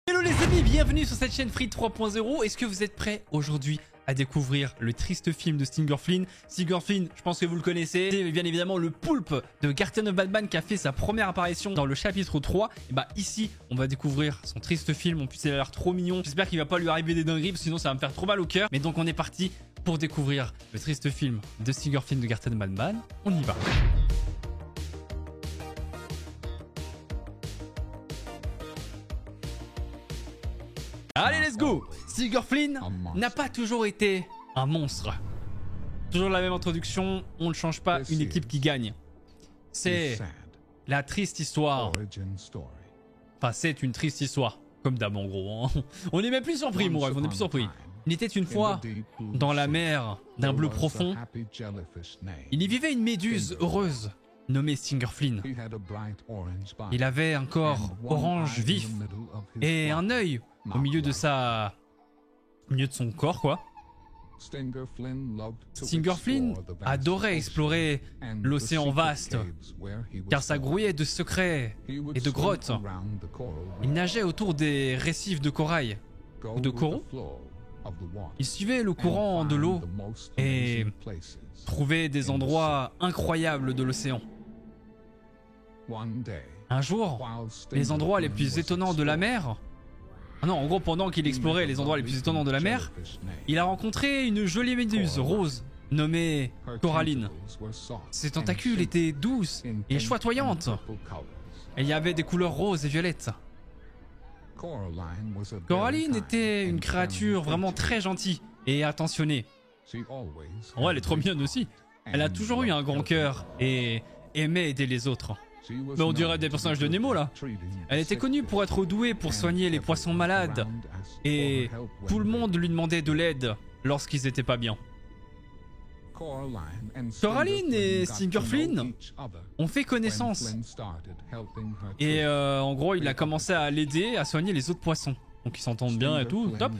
Hello les amis, bienvenue sur cette chaîne Free 3.0. Est-ce que vous êtes prêts aujourd'hui à découvrir le triste film de Stinger Flynn? Stinger Flynn, je pense que vous le connaissez, c'est bien évidemment le poulpe de Garten of Banban qui a fait sa première apparition dans le chapitre 3. Et bah ici, on va découvrir son triste film. En plus, il a l'air trop mignon. J'espère qu'il va pas lui arriver des dingueries, sinon ça va me faire trop mal au cœur. Mais donc on est parti pour découvrir le triste film de Stinger Flynn de Garten of Banban. On y va. Allez, let's go! Stinger Flynn n'a pas toujours été un monstre. Toujours la même introduction, on ne change pas une équipe qui gagne. C'est la triste histoire. Enfin, c'est une triste histoire. Comme d'hab en gros. Hein. On n'est même plus surpris, mon rêve, on n'est plus surpris. Il était une fois dans la mer d'un bleu profond. Il y vivait une méduse heureuse nommée Stinger Flynn. Il avait un corps orange vif et un œil au milieu de son corps, quoi. Stinger Flynn adorait explorer l'océan vaste, car ça grouillait de secrets et de grottes. Il nageait autour des récifs de corail, ou de coraux. Il suivait le courant de l'eau et trouvait des endroits incroyables de l'océan. Un jour, les endroits les plus étonnants de la mer... Ah non, en gros, pendant qu'il explorait les endroits les plus étonnants de la mer, il a rencontré une jolie méduse rose nommée Coraline. Ses tentacules étaient douces et choitoyantes. Et il y avait des couleurs roses et violettes. Coraline était une créature vraiment très gentille et attentionnée. Ouais, elle est trop mignonne aussi. Elle a toujours eu un grand cœur et aimait aider les autres. Mais on dirait des personnages de Nemo là. Elle était connue pour être douée pour soigner les poissons malades. Et tout le monde lui demandait de l'aide lorsqu'ils étaient pas bien. Coraline et Stinger Flynn ont fait connaissance. Et en gros, il a commencé à l'aider à soigner les autres poissons. Donc ils s'entendent bien et tout, top.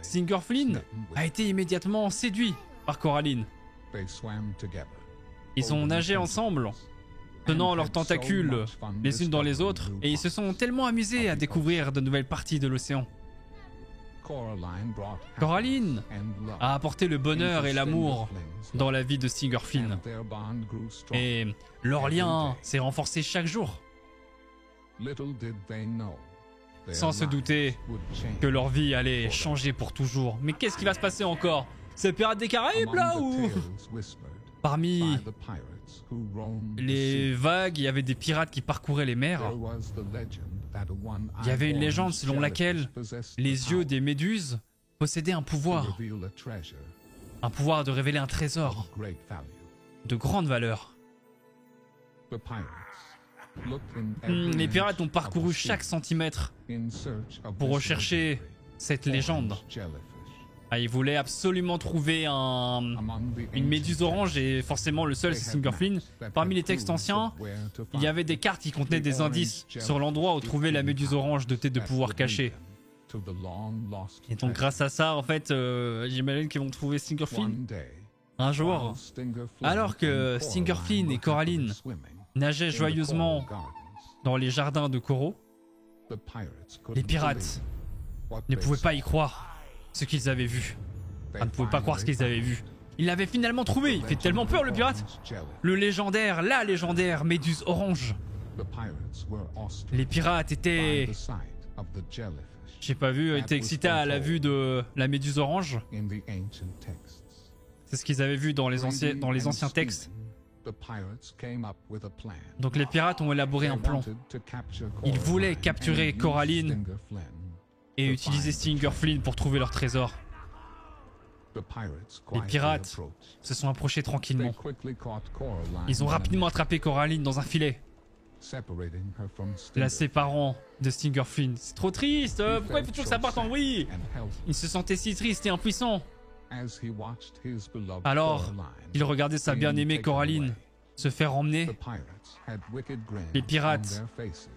Stinger Flynn a été immédiatement séduit par Coraline. Ils ont nagé ensemble, tenant leurs tentacules les unes dans les autres, et ils se sont tellement amusés à découvrir de nouvelles parties de l'océan. Coraline a apporté le bonheur et l'amour dans la vie de Stinger Flynn, et leur lien s'est renforcé chaque jour, sans se douter que leur vie allait changer pour toujours. Mais qu'est-ce qui va se passer encore? C'est Pirates des Caraïbes là ou... Parmi les vagues, il y avait des pirates qui parcouraient les mers. Il y avait une légende selon laquelle les yeux des méduses possédaient un pouvoir. Un pouvoir de révéler un trésor de grande valeur. Les pirates ont parcouru chaque centimètre pour rechercher cette légende. Ah, ils voulaient absolument trouver une méduse orange, et forcément le seul c'est Stinger Flynn. Parmi les textes anciens, il y avait des cartes qui contenaient des indices sur l'endroit où trouver la méduse orange dotée de pouvoirs cachés. Et donc grâce à ça, en fait, j'imagine qu'ils vont trouver Stinger Flynn un jour. Alors que Stinger Flynn et Coraline nageaient joyeusement dans les jardins de coraux, les pirates ne pouvaient pas y croire ce qu'ils avaient vu. Enfin, ne pouvaient pas croire ce qu'ils avaient vu. Ils l'avaient finalement trouvé. Il fait tellement peur le pirate. La légendaire méduse orange. Les pirates étaient... J'ai pas vu, étaient excités à la vue de la méduse orange. C'est ce qu'ils avaient vu dans les anciens textes. Donc les pirates ont élaboré un plan. Ils voulaient capturer Coraline et utiliser Stinger Flynn pour trouver leur trésor. Les pirates se sont approchés tranquillement. Ils ont rapidement attrapé Coraline dans un filet, la séparant de Stinger Flynn. C'est trop triste. Pourquoi il faut toujours que ça parte en vrille? Il se sentait si triste et impuissant. Alors, il regardait sa bien-aimée Coraline se faire emmener. Les pirates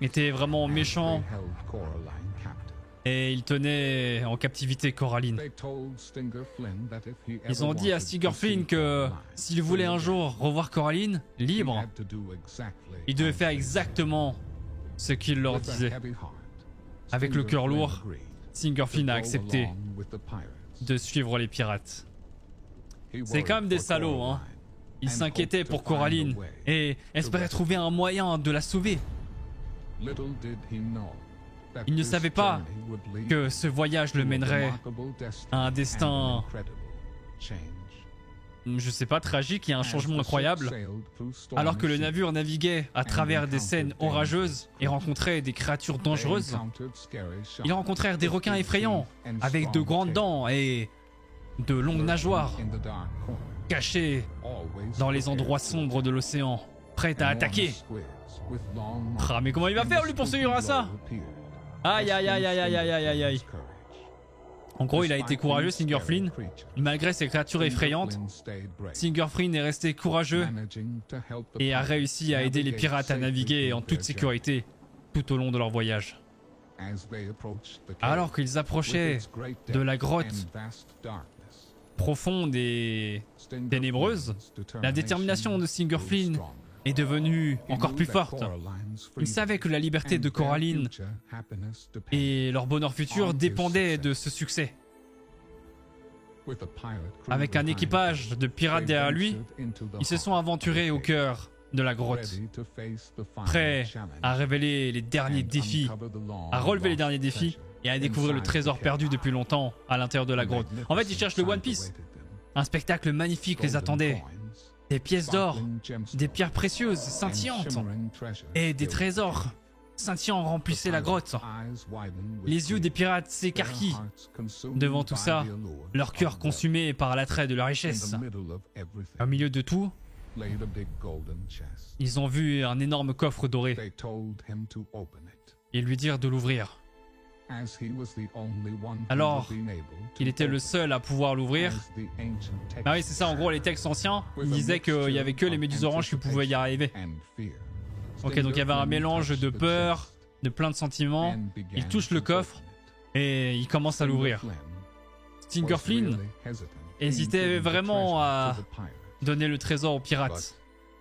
étaient vraiment méchants et ils tenaient en captivité Coraline. Ils ont dit à Stinger Flynn que s'il voulait un jour revoir Coraline libre, il devait faire exactement ce qu'il leur disait. Avec le cœur lourd, Singer Flynn a accepté de suivre les pirates. C'est quand même des salauds, hein. Ils s'inquiétaient pour Coraline et espéraient trouver un moyen de la sauver. Ils ne savaient pas que ce voyage le mènerait à un destin, je sais pas, tragique et un changement incroyable. Alors que le navire naviguait à travers des scènes orageuses et rencontrait des créatures dangereuses, ils rencontrèrent des requins effrayants avec de grandes dents et de longues nageoires, cachés dans les endroits sombres de l'océan, prêts à attaquer. Ah, mais comment il va faire lui pour survivre à ça? Aïe aïe aïe aïe aïe aïe aïe aïe. En gros, il a été courageux, Singer Flynn. Malgré ces créatures effrayantes, Singer Flynn est resté courageux et a réussi à aider les pirates à naviguer en toute sécurité tout au long de leur voyage. Alors qu'ils approchaient de la grotte profonde et ténébreuse, la détermination de Singer Flynn est devenue encore plus forte. Il savait que la liberté de Coraline et leur bonheur futur dépendaient de ce succès. Avec un équipage de pirates derrière lui, ils se sont aventurés au cœur de la grotte, prêts à révéler les derniers défis, à relever les derniers défis et à découvrir le trésor perdu depuis longtemps à l'intérieur de la grotte. En fait, ils cherchent le One Piece. Un spectacle magnifique les attendait. Des pièces d'or, des pierres précieuses, scintillantes, et des trésors scintillants remplissaient la grotte. Les yeux des pirates s'écarquillent devant tout ça, leur cœur consumé par l'attrait de la richesse. Au milieu de tout, ils ont vu un énorme coffre doré. Ils lui dirent de l'ouvrir. Alors, il était le seul à pouvoir l'ouvrir. Ah oui, c'est ça, en gros, les textes anciens, ils disaient qu'il n'y avait que les méduses oranges qui pouvaient y arriver. Ok, donc il y avait un mélange de peur, de plein de sentiments. Il touche le coffre et il commence à l'ouvrir. Singer Flynn hésitait vraiment à donner le trésor aux pirates,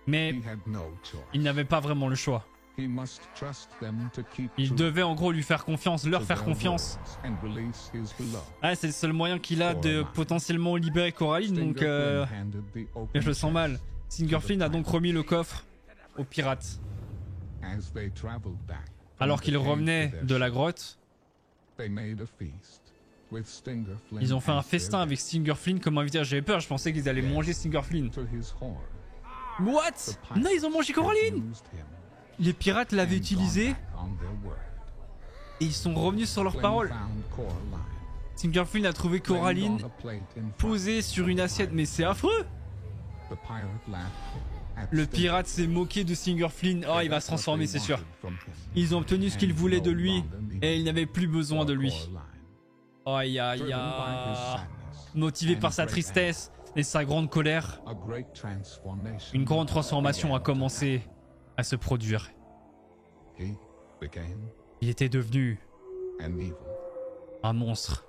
mais il n'avait pas vraiment le choix. Il devait en gros lui faire confiance, leur faire confiance. Ah, c'est le seul moyen qu'il a de potentiellement libérer Coraline, donc je le sens mal. Singer Flynn a donc remis le coffre aux pirates. Alors qu'ils revenaient de la grotte, ils ont fait un festin avec Singer Flynn comme invité. J'avais peur, je pensais qu'ils allaient manger Singer Flynn. What? Non, ils ont mangé Coraline! Les pirates l'avaient utilisé et ils sont revenus sur leurs paroles. Singer Flynn a trouvé Coraline posée sur une assiette, mais c'est affreux. Le pirate s'est moqué de Singer Flynn. Oh, il va se transformer, c'est sûr. Ils ont obtenu ce qu'ils voulaient de lui et ils n'avaient plus besoin de lui. Aïe aïe aïe. Motivé par sa tristesse et sa grande colère, une grande transformation a commencé à se produire. Il était devenu un monstre.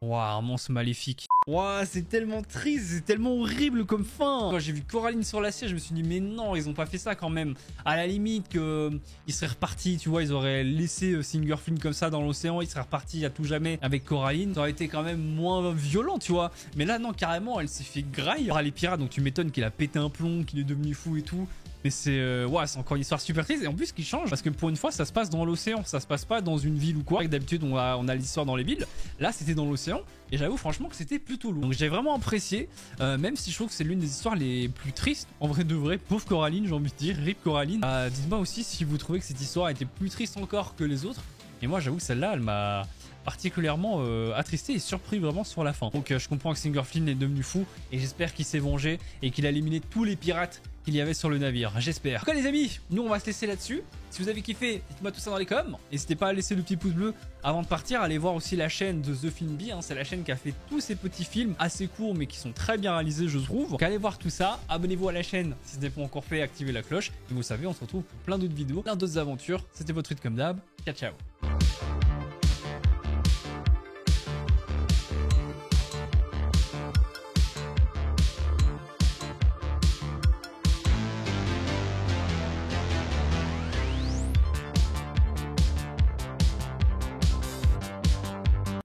Waouh, un monstre maléfique. Waouh, c'est tellement triste, c'est tellement horrible comme fin. Quand j'ai vu Coraline sur l'assiette, je me suis dit mais non, ils ont pas fait ça quand même. À la limite qu'ils seraient repartis, tu vois, ils auraient laissé Singer Flynn comme ça dans l'océan, ils seraient repartis à tout jamais avec Coraline. Ça aurait été quand même moins violent, tu vois. Mais là non, carrément, elle s'est fait graille par les pirates, donc tu m'étonnes qu'il a pété un plomb, qu'il est devenu fou et tout. Mais c'est ouais, c'est encore une histoire super triste. Et en plus, ce qui change, parce que pour une fois, ça se passe dans l'océan. Ça se passe pas dans une ville ou quoi. D'habitude, on a l'histoire dans les villes. Là, c'était dans l'océan. Et j'avoue, franchement, que c'était plutôt lourd. Donc, j'ai vraiment apprécié. Même si je trouve que c'est l'une des histoires les plus tristes. En vrai de vrai, pauvre Coraline, j'ai envie de dire. Rip Coraline. Dites-moi aussi si vous trouvez que cette histoire était plus triste encore que les autres. Et moi, j'avoue que celle-là, elle m'a particulièrement attristé et surpris vraiment sur la fin. Donc, je comprends que Singer Flynn est devenu fou. Et j'espère qu'il s'est vengé et qu'il a éliminé tous les pirates qu'il y avait sur le navire, j'espère. En tout cas les amis, nous on va se laisser là-dessus. Si vous avez kiffé, dites-moi tout ça dans les coms. N'hésitez pas à laisser le petit pouce bleu avant de partir. Allez voir aussi la chaîne de The Film Bee, c'est la chaîne qui a fait tous ces petits films assez courts mais qui sont très bien réalisés je trouve. Donc allez voir tout ça, abonnez-vous à la chaîne si ce n'est pas encore fait, activez la cloche. Et vous savez, on se retrouve pour plein d'autres vidéos, plein d'autres aventures. C'était votre tweet comme d'hab, ciao ciao.